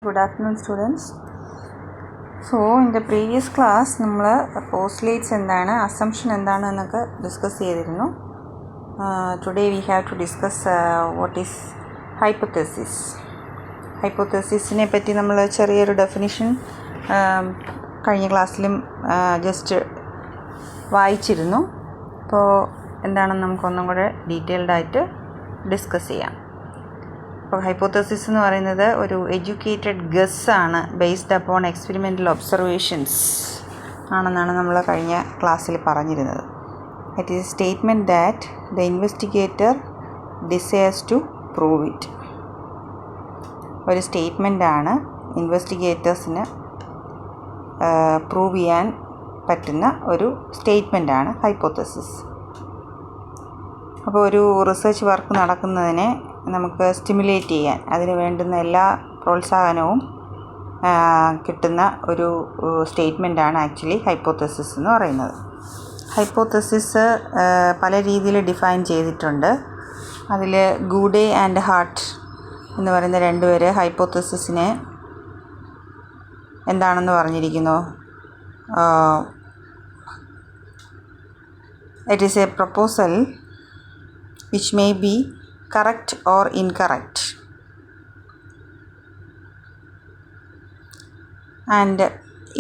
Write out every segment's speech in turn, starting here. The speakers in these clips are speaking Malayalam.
Good afternoon, students. So, in the previous class, നമ്മൾ postulates എന്താണ്, assumption എന്താണ് എന്നൊക്കെ ഡിസ്കസ് ചെയ്തിരുന്നു. Today we have to discuss what is hypothesis. ഹൈപ്പോത്തസിസിനെ പറ്റി നമ്മൾ ചെറിയൊരു ഡെഫിനിഷൻ കഴിഞ്ഞ ക്ലാസ്സിലും ജസ്റ്റ് വായിച്ചിരുന്നു. അപ്പോൾ എന്താണെന്ന് നമുക്കൊന്നും കൂടെ ഡീറ്റെയിൽഡായിട്ട് ഡിസ്കസ് ചെയ്യാം. അപ്പോൾ ഹൈപ്പോത്തസിസ് എന്ന് പറയുന്നത് ഒരു എഡ്യൂക്കേറ്റഡ് ഗസ്സാണ്, ബേസ്ഡ് അപ്പോൺ എക്സ്പെരിമെൻ്റൽ ഒബ്സർവേഷൻസ് ആണെന്നാണ് നമ്മൾ കഴിഞ്ഞ ക്ലാസ്സിൽ പറഞ്ഞിരുന്നത്. It is statement that the investigator desires to prove it. ഒരു സ്റ്റേറ്റ്മെൻറ്റാണ് ഇൻവെസ്റ്റിഗേറ്റേഴ്സിന് പ്രൂവ് ചെയ്യാൻ പറ്റുന്ന ഒരു സ്റ്റേറ്റ്മെൻറ്റാണ് ഹൈപ്പോത്തസിസ്. അപ്പോൾ ഒരു റിസർച്ച് വർക്ക് നടക്കുന്നതിനെ നമുക്ക് സ്റ്റിമുലേറ്റ് ചെയ്യാൻ, അതിന് വേണ്ടുന്ന എല്ലാ പ്രോത്സാഹനവും കിട്ടുന്ന ഒരു സ്റ്റേറ്റ്മെൻറ്റാണ് ആക്ച്വലി ഹൈപ്പോത്തസിസ് എന്ന് പറയുന്നത്. ഹൈപ്പോത്തസിസ് പല രീതിയിൽ ഡിഫൈൻ ചെയ്തിട്ടുണ്ട്. അതിൽ ഗൂഡേ ആൻഡ് ഹാർട്ട് എന്ന് പറയുന്ന രണ്ടുപേര് ഹൈപ്പോത്തസിസിനെ എന്താണെന്ന് പറഞ്ഞിരിക്കുന്നു. It is A proposal which may be correct or incorrect, and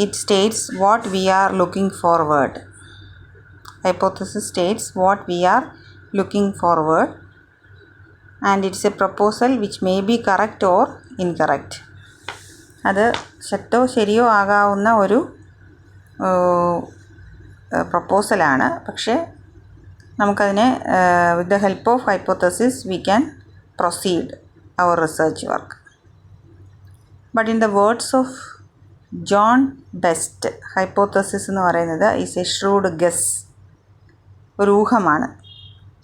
it states what we are looking forward. Hypothesis states what we are looking forward, and it's a proposal which may be correct or incorrect. അത് ശരിയോ ശരിയോ ആകാവുന്ന ഒരു പ്രപ്പോസലാണ്. പക്ഷേ നമുക്കതിനെ with the help of hypothesis we can proceed our research work. But in the words of John Best, hypothesis എന്ന് പറയുന്നത് ഈസ് എ ഷ്രൂഡ് ഗസ്, ഒരു ഊഹമാണ്.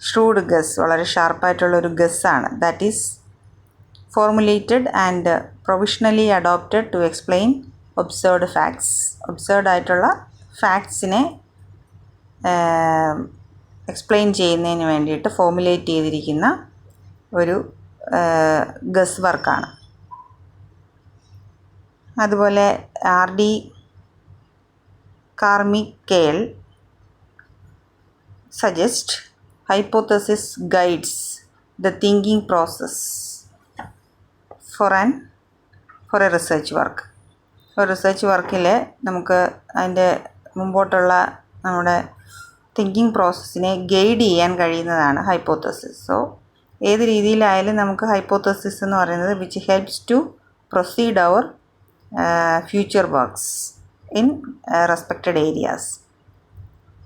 ഷ്രൂഡ് ഗസ്, വളരെ ഷാർപ്പായിട്ടുള്ളൊരു ഗസ്സാണ്. That is formulated and provisionally adopted to explain observed facts. Observed ആയിട്ടുള്ള ഫാക്ട്സിനെ എക്സ്പ്ലെയിൻ ചെയ്യുന്നതിന് വേണ്ടിയിട്ട് ഫോർമുലേറ്റ് ചെയ്തിരിക്കുന്ന ഒരു ഗസ് വർക്കാണ്. അതുപോലെ R.D. Carmichael suggest hypothesis guides the thinking process for a research work. ഒരു റിസർച്ച് വർക്കിൽ നമുക്ക് അതിൻ്റെ മുമ്പോട്ടുള്ള നമ്മുടെ തിങ്കിങ് പ്രോസസ്സിനെ ഗൈഡ് ചെയ്യാൻ കഴിയുന്നതാണ് ഹൈപ്പോത്തസിസ്. സോ ഏത് രീതിയിലായാലും നമുക്ക് ഹൈപ്പോത്തസിസ് എന്ന് പറയുന്നത് which helps to proceed our future works in respected areas.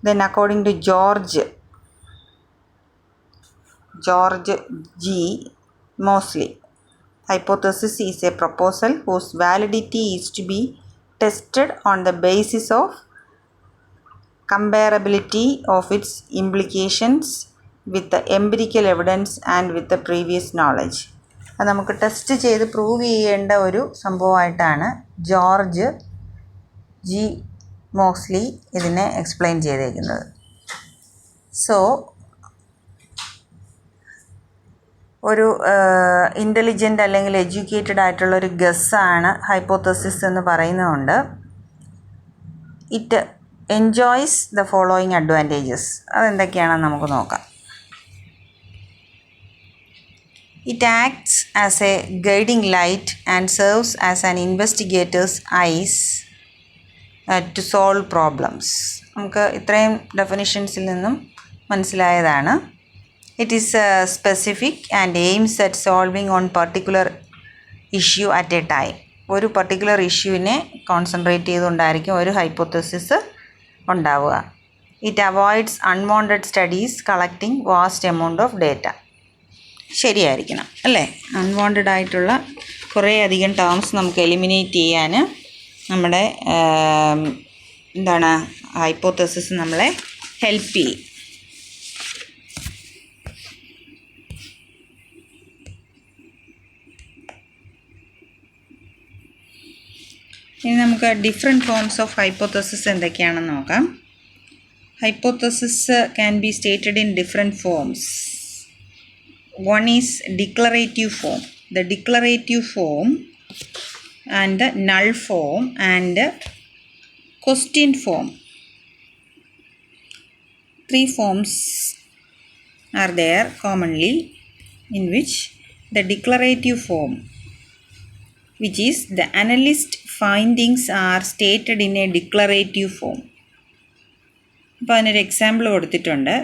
Then according to George G. Mosley, hypothesis is a proposal whose validity is to be tested on the basis of comparability of its implications with the empirical evidence and with the previous knowledge. അത് നമുക്ക് ടെസ്റ്റ് ചെയ്ത് പ്രൂവ് ചെയ്യേണ്ട ഒരു സംഭവമായിട്ടാണ് ജോർജ് G. മോസ്ലി ഇതിനെ എക്സ്പ്ലെയിൻ ചെയ്തേക്കുന്നത്. സോ ഒരു ഇൻ്റലിജൻ്റ് അല്ലെങ്കിൽ എഡ്യൂക്കേറ്റഡ് ആയിട്ടുള്ളൊരു ഗസ്സാണ് ഹൈപ്പോത്തസിസ് എന്ന് പറയുന്നതുകൊണ്ട് it enjoys the following advantages. അതെന്തൊക്കെയാണെന്ന് നമുക്ക് നോക്കാം. It acts as a guiding light and serves as an investigator's eyes to solve problems. നമുക്ക് ഇത്രയും ഡെഫിനിഷൻസിൽ നിന്നും മനസ്സിലായതാണ്. It is specific and aims at solving on particular issue at a time. ഒരു പർട്ടിക്കുലർ ഇഷ്യൂവിനെ കോൺസെൻട്രേറ്റ് ചെയ്തുകൊണ്ടായിരിക്കും ഒരു ഹൈപ്പോത്തസിസ് ഉണ്ടാവുക. It avoids unwanted studies collecting vast amount of data. ശരിയായിരിക്കണം അല്ലേ? അൺവാണ്ടഡ് ആയിട്ടുള്ള കുറേ അധികം ടേംസ് നമുക്ക് എലിമിനേറ്റ് ചെയ്യാൻ നമ്മുടെ ഹൈപ്പോത്തസിസ് നമ്മളെ ഹെൽപ്പ് ചെയ്യും. ഇനി നമുക്ക് ഡിഫറെൻറ്റ് ഫോംസ് ഓഫ് ഹൈപ്പോത്തസിസ് എന്തൊക്കെയാണെന്ന് നോക്കാം. Hypothesis can B stated in different forms. One is declarative form. The declarative form and the null form and question form. Three forms are there commonly, in which the declarative form, which is the analyst findings are stated in a declarative form. അപ്പോൾ അതിനൊരു എക്സാമ്പിൾ കൊടുത്തിട്ടുണ്ട്.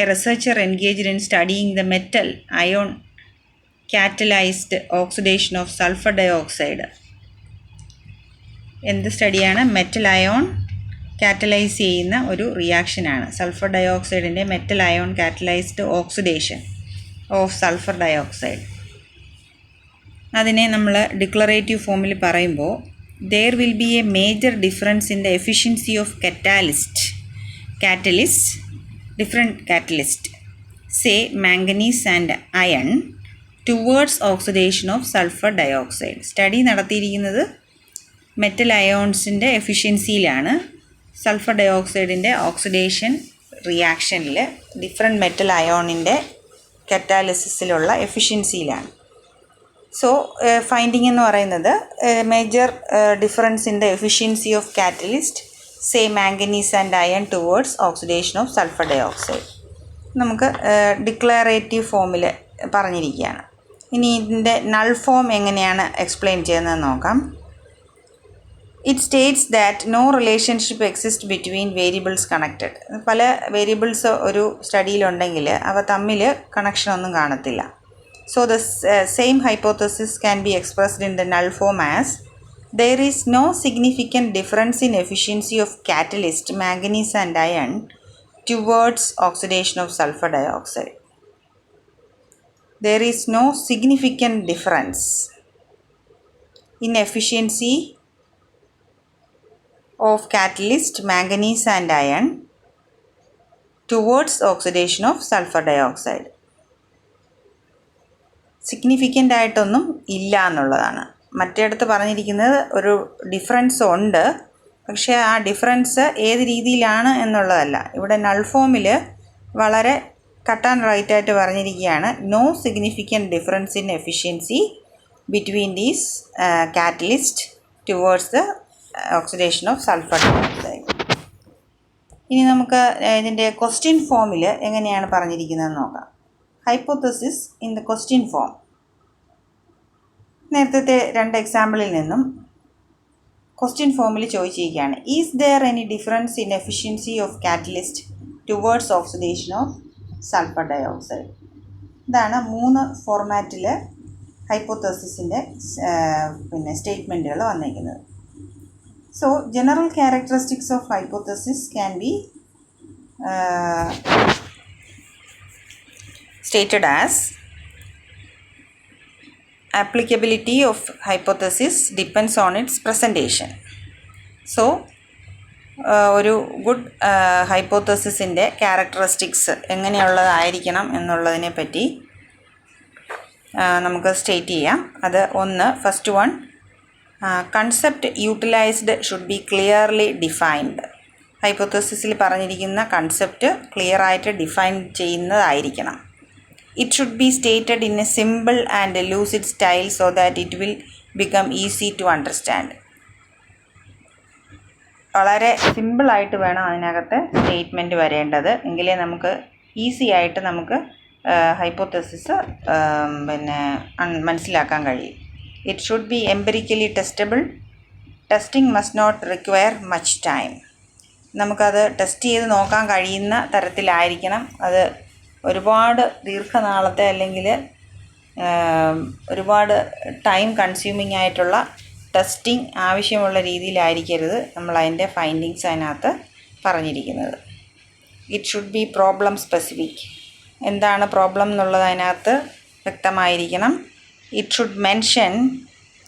A researcher engaged in studying the metal ion catalyzed oxidation of sulfur dioxide. എന്ത് സ്റ്റഡിയാണ്? മെറ്റൽ അയോൺ കാറ്റലൈസ് ചെയ്യുന്ന ഒരു റിയാക്ഷനാണ്. സൾഫർ ഡയോക്സൈഡിൻ്റെ metal ion catalysed oxidation of sulphur dioxide. അതിനെ നമ്മൾ ഡിക്ലറേറ്റീവ് ഫോമിൽ പറയുമ്പോൾ there will be a major difference in the efficiency of different catalyst, say manganese and iron, towards oxidation of sulfur dioxide. Study നടത്തിയിരിക്കുന്നത് മെറ്റൽ അയോൺസിൻ്റെ എഫിഷ്യൻസിയിലാണ്. സൾഫർ ഡയോക്സൈഡിൻ്റെ ഓക്സിഡേഷൻ റിയാക്ഷനിൽ ഡിഫറെൻറ്റ് മെറ്റൽ അയോണിൻ്റെ കറ്റാലിസിസിലുള്ള എഫിഷ്യൻസിയിലാണ്. സോ ഫൈൻഡിങ് എന്ന് പറയുന്നത് major difference in the efficiency of catalyst, say manganese and iron towards oxidation of sulphur dioxide. നമുക്ക് ഡിക്ലറേറ്റീവ് ഫോമിൽ പറഞ്ഞിരിക്കുകയാണ്. ഇനി ഇതിൻ്റെ നൾ ഫോം എങ്ങനെയാണ് എക്സ്പ്ലെയിൻ ചെയ്യുന്നത് നോക്കാം. It states that no relationship exist between variables connected. പല വേരിയബിൾസ് ഒരു സ്റ്റഡിയിലുണ്ടെങ്കിൽ അവ തമ്മിൽ കണക്ഷനൊന്നും കാണത്തില്ല. So the same hypothesis can be expressed in the null form as there is no significant difference in efficiency of catalyst manganese and iron towards oxidation of sulfur dioxide. There is no significant difference in efficiency of catalyst manganese and iron towards oxidation of sulfur dioxide. Significant ആയിട്ടൊന്നും ഇല്ല എന്നുള്ളതാണ്. മറ്റേടത്ത് പറഞ്ഞിരിക്കുന്നത് ഒരു ഡിഫറൻസ് ഉണ്ട്, പക്ഷേ ആ ഡിഫറൻസ് ഏത് രീതിയിലാണ് എന്നുള്ളതല്ല. ഇവിടെ നൾ ഫോമിൽ വളരെ കട്ട് ആൻഡ് റൈറ്റ് ആയിട്ട് പറഞ്ഞിരിക്കുകയാണ് no significant difference in efficiency between these catalyst towards the oxidation of sulphur dioxide. ഇനി നമുക്ക് ഇതിൻ്റെ ക്വസ്റ്റ്യൻ ഫോമിൽ എങ്ങനെയാണ് പറഞ്ഞിരിക്കുന്നതെന്ന് നോക്കാം. Hypothesis in the question form. നേരത്തെ രണ്ട് എക്സാമ്പിളിൽ നിന്നും ക്വസ്റ്റ്യൻ ഫോമിൽ ചോദിച്ചിരിക്കുകയാണ് is there any difference in efficiency of catalyst towards oxidation of sulphur dioxide. ഇതാണ് 3 ഫോർമാറ്റിൽ ഹൈപ്പോത്തസിസിൻ്റെ സ്റ്റേറ്റ്മെൻറ്റുകൾ വന്നിരിക്കുന്നത്. So general characteristics of hypothesis can be stated as applicability of hypothesis depends on its presentation. So ഒരു ഗുഡ് ഹൈപ്പോത്തസിസിൻ്റെ ക്യാരക്ടറിസ്റ്റിക്സ് എങ്ങനെയുള്ളതായിരിക്കണം എന്നുള്ളതിനെ പറ്റി നമുക്ക് സ്റ്റേറ്റ് ചെയ്യാം. അത് first one, concept utilised should be clearly defined. ഹൈപ്പോത്തസിസിൽ പറഞ്ഞിരിക്കുന്ന കൺസെപ്റ്റ് ക്ലിയറായിട്ട് ഡിഫൈൻ ചെയ്യുന്നതായിരിക്കണം. It should be stated in a simple and lucid style so that it will become easy to understand. വളരെ സിമ്പിളായിട്ട് വേണം അതിനകത്ത് സ്റ്റേറ്റ്മെൻറ്റ് വരേണ്ടത്, എങ്കിലേ നമുക്ക് ഈസി ആയിട്ട് നമുക്ക് ഹൈപ്പോത്തസിസ് മനസ്സിലാക്കാൻ കഴിയും. It should be empirically testable. Testing must not require much time. നമുക്കത് ടെസ്റ്റ് ചെയ്ത് നോക്കാൻ കഴിയുന്ന തരത്തിലായിരിക്കണം. അത് ഒരുപാട് ദീർഘനാളത്തെ അല്ലെങ്കിൽ ഒരുപാട് ടൈം കൺസ്യൂമിങ് ആയിട്ടുള്ള ടെസ്റ്റിംഗ് ആവശ്യമുള്ള രീതിയിലായിരിക്കരുത് നമ്മൾ അതിൻ്റെ ഫൈൻഡിങ്സ് അതിനകത്ത് പറഞ്ഞിരിക്കുന്നത്. It should be problem specific. എന്താണ് പ്രോബ്ലം എന്നുള്ളത് അതിനകത്ത് വ്യക്തമായിരിക്കണം. It should mention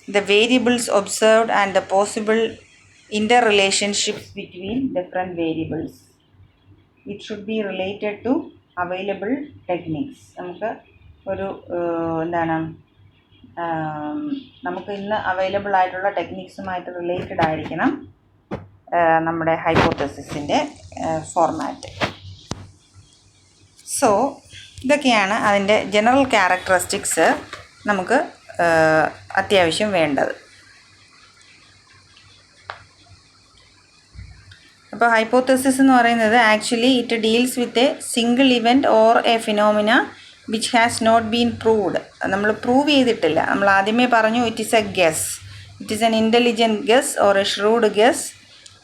the variables observed and the possible inter relationships between different variables. It should be related to available techniques. നമുക്ക് ഒരു നമുക്ക് ഇന്ന് അവൈലബിൾ ആയിട്ടുള്ള ടെക്നിക്സുമായിട്ട് റിലേറ്റഡ് ആയിരിക്കണം നമ്മുടെ ഹൈപ്പോത്തസിസിൻ്റെ ഫോർമാറ്റ്. സോ ഇതൊക്കെയാണ് അതിൻ്റെ ജനറൽ ക്യാരക്ടറിസ്റ്റിക്സ് നമുക്ക് അത്യാവശ്യം വേണ്ടത്. അപ്പോൾ ഹൈപ്പോത്തസിസ് എന്ന് പറയുന്നത് actually it deals with a single event or a phenomena which has not been proved. നമ്മൾ പ്രൂവ് ചെയ്തിട്ടില്ല. നമ്മൾ ആദ്യമേ പറഞ്ഞു it is a guess, it is an intelligent guess or a shrewd guess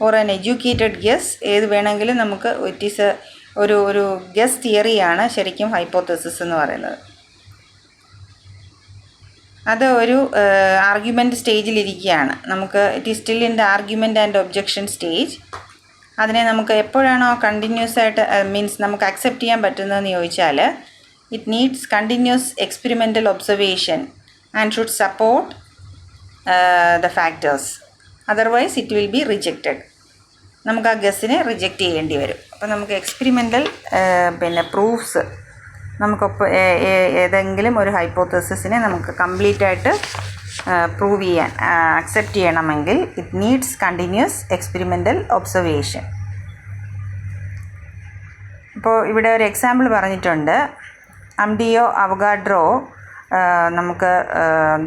or an educated guess. ഏത് വേണമെങ്കിലും നമുക്ക് ഇറ്റ് ഈസ് ഒരു ഗെസ് തിയറിയാണ് ശരിക്കും ഹൈപ്പോത്തസിസ് എന്ന് പറയുന്നത്. അത് ഒരു ആർഗ്യുമെൻറ്റ് സ്റ്റേജിലിരിക്കുകയാണ്. നമുക്ക് it is still in the argument and objection stage. അതിനെ നമുക്ക് എപ്പോഴാണോ കണ്ടിന്യൂസ് ആയിട്ട് മീൻസ് നമുക്ക് അക്സെപ്റ്റ് ചെയ്യാൻ പറ്റുന്നതെന്ന് ചോദിച്ചാൽ it needs continuous experimental observation and should support the factors, otherwise it will be rejected. നമുക്ക് ആ ഗസ്സിനെ റിജക്റ്റ് ചെയ്യേണ്ടി വരും. അപ്പോൾ നമുക്ക് എക്സ്പെരിമെൻ്റൽ പ്രൂഫ്സ് നമുക്കൊപ്പം ഏതെങ്കിലും ഒരു ഹൈപ്പോത്തസിസിനെ നമുക്ക് കംപ്ലീറ്റ് ആയിട്ട് പ്രൂവ് ചെയ്യാൻ അക്സെപ്റ്റ് ചെയ്യണമെങ്കിൽ it needs continuous experimental observation. ഇപ്പോൾ ഇവിടെ ഒരു എക്സാമ്പിൾ പറഞ്ഞിട്ടുണ്ട്. അംഡിയോ അവഗാഡ്രോ നമുക്ക്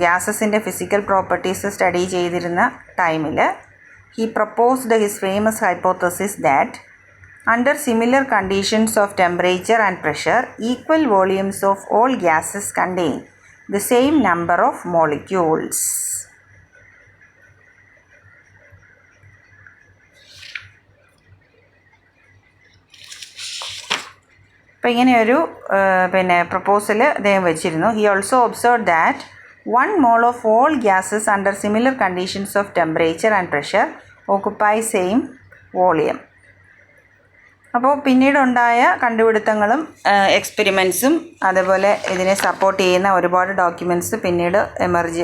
ഗ്യാസസിൻ്റെ ഫിസിക്കൽ പ്രോപ്പർട്ടീസ് സ്റ്റഡി ചെയ്തിരുന്ന ടൈമിൽ he proposed his famous hypothesis that under similar conditions of temperature and pressure, equal volumes of all gases contain the same number of molecules. അപ്പോൾ ഇങ്ങനെയൊരു പ്രപ്പോസൽ അദ്ദേഹം വെച്ചിരുന്നു. He also observed that 1 mole of all gases under similar conditions of temperature and pressure occupy same volume. അപ്പോൾ പിന്നീടുണ്ടായ കണ്ടുപിടുത്തങ്ങളും എക്സ്പെരിമെൻറ്റ്സും അതുപോലെ ഇതിനെ സപ്പോർട്ട് ചെയ്യുന്ന ഒരുപാട് ഡോക്യുമെൻറ്റ്സ് പിന്നീട് എമർജ്